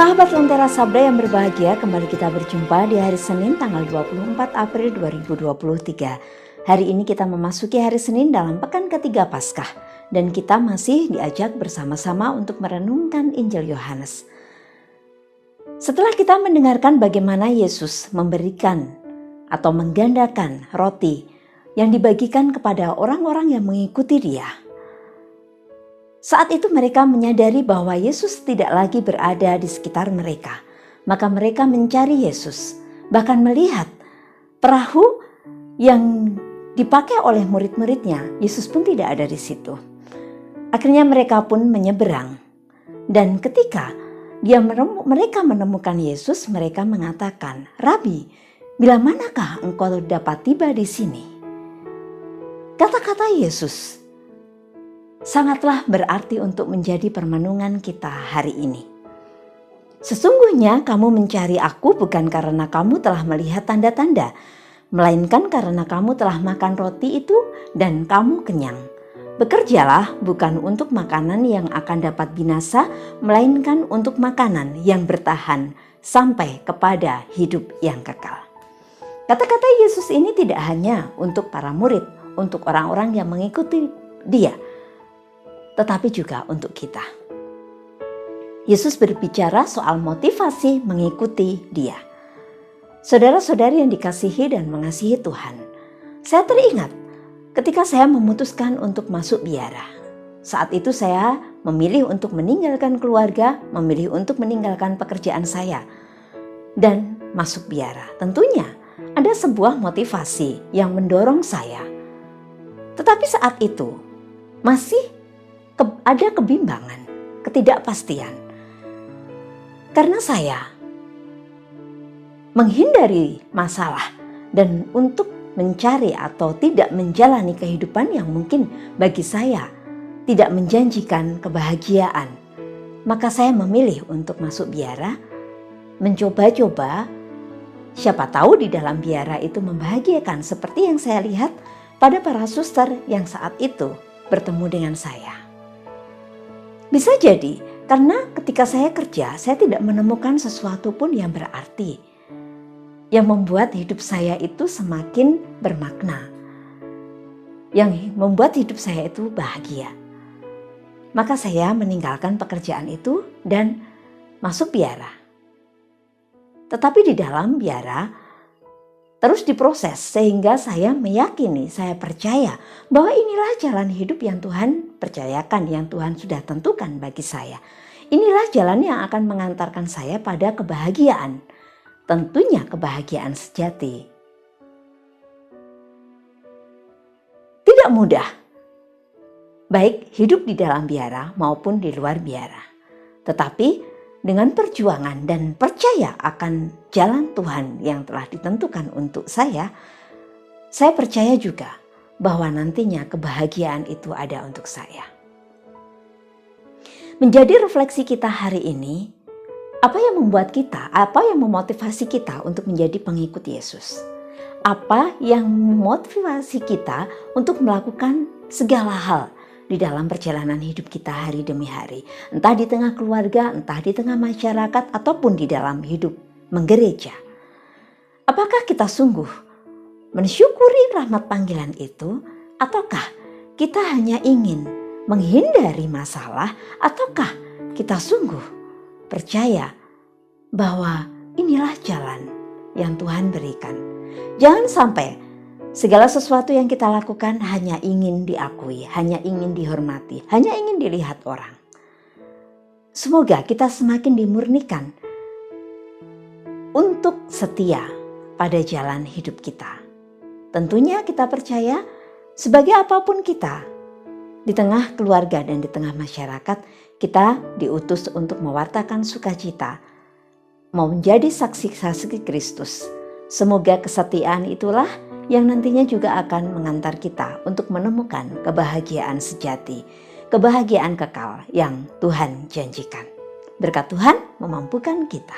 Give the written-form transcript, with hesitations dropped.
Sahabat Lentera Sabda yang berbahagia, kembali kita berjumpa di hari Senin tanggal 24 April 2023. Hari ini kita memasuki hari Senin dalam pekan ketiga Paskah dan kita masih diajak bersama-sama untuk merenungkan Injil Yohanes. Setelah kita mendengarkan bagaimana Yesus memberikan atau menggandakan roti yang dibagikan kepada orang-orang yang mengikuti Dia, saat itu mereka menyadari bahwa Yesus tidak lagi berada di sekitar mereka. Maka mereka mencari Yesus, bahkan melihat perahu yang dipakai oleh murid-muridnya. Yesus pun tidak ada di situ. Akhirnya mereka pun menyeberang. Dan ketika mereka menemukan Yesus, mereka mengatakan, "Rabi, bila manakah engkau dapat tiba di sini?" Kata-kata Yesus sangatlah berarti untuk menjadi permenungan kita hari ini. Sesungguhnya kamu mencari aku bukan karena kamu telah melihat tanda-tanda, melainkan karena kamu telah makan roti itu dan kamu kenyang. Bekerjalah bukan untuk makanan yang akan dapat binasa, melainkan untuk makanan yang bertahan sampai kepada hidup yang kekal. Kata-kata Yesus ini tidak hanya untuk para murid, untuk orang-orang yang mengikuti Dia, tetapi juga untuk kita. Yesus berbicara soal motivasi mengikuti Dia. Saudara-saudari yang dikasihi dan mengasihi Tuhan, saya teringat ketika saya memutuskan untuk masuk biara. Saat itu saya memilih untuk meninggalkan keluarga, memilih untuk meninggalkan pekerjaan saya, dan masuk biara. Tentunya ada sebuah motivasi yang mendorong saya. Tetapi saat itu masih ada kebimbangan, ketidakpastian. Karena saya menghindari masalah dan untuk mencari atau tidak menjalani kehidupan yang mungkin bagi saya tidak menjanjikan kebahagiaan, maka saya memilih untuk masuk biara, mencoba-coba. Siapa tahu di dalam biara itu membahagiakan seperti yang saya lihat pada para suster yang saat itu bertemu dengan saya. Bisa jadi karena ketika saya kerja, saya tidak menemukan sesuatu pun yang berarti, yang membuat hidup saya itu semakin bermakna, yang membuat hidup saya itu bahagia. Maka saya meninggalkan pekerjaan itu dan masuk biara. Tetapi di dalam biara terus diproses sehingga saya meyakini, saya percaya bahwa inilah jalan hidup yang Tuhan percayakan, yang Tuhan sudah tentukan bagi saya. Inilah jalan yang akan mengantarkan saya pada kebahagiaan, tentunya kebahagiaan sejati. Tidak mudah, baik hidup di dalam biara maupun di luar biara. Tetapi dengan perjuangan dan percaya akan jalan Tuhan yang telah ditentukan untuk saya percaya juga bahwa nantinya kebahagiaan itu ada untuk saya. Menjadi refleksi kita hari ini, apa yang membuat kita, apa yang memotivasi kita untuk menjadi pengikut Yesus? Apa yang memotivasi kita untuk melakukan segala hal di dalam perjalanan hidup kita hari demi hari, entah di tengah keluarga, entah di tengah masyarakat, ataupun di dalam hidup menggereja. Apakah kita sungguh mensyukuri rahmat panggilan itu, ataukah kita hanya ingin menghindari masalah, ataukah kita sungguh percaya bahwa inilah jalan yang Tuhan berikan? Jangan sampai segala sesuatu yang kita lakukan hanya ingin diakui, hanya ingin dihormati, hanya ingin dilihat orang. Semoga kita semakin dimurnikan untuk setia pada jalan hidup kita. Tentunya kita percaya sebagai apapun kita, di tengah keluarga dan di tengah masyarakat, kita diutus untuk mewartakan sukacita, mau menjadi saksi-saksi Kristus. Semoga kesetiaan itulah yang nantinya juga akan mengantar kita untuk menemukan kebahagiaan sejati, kebahagiaan kekal yang Tuhan janjikan. Berkat Tuhan memampukan kita.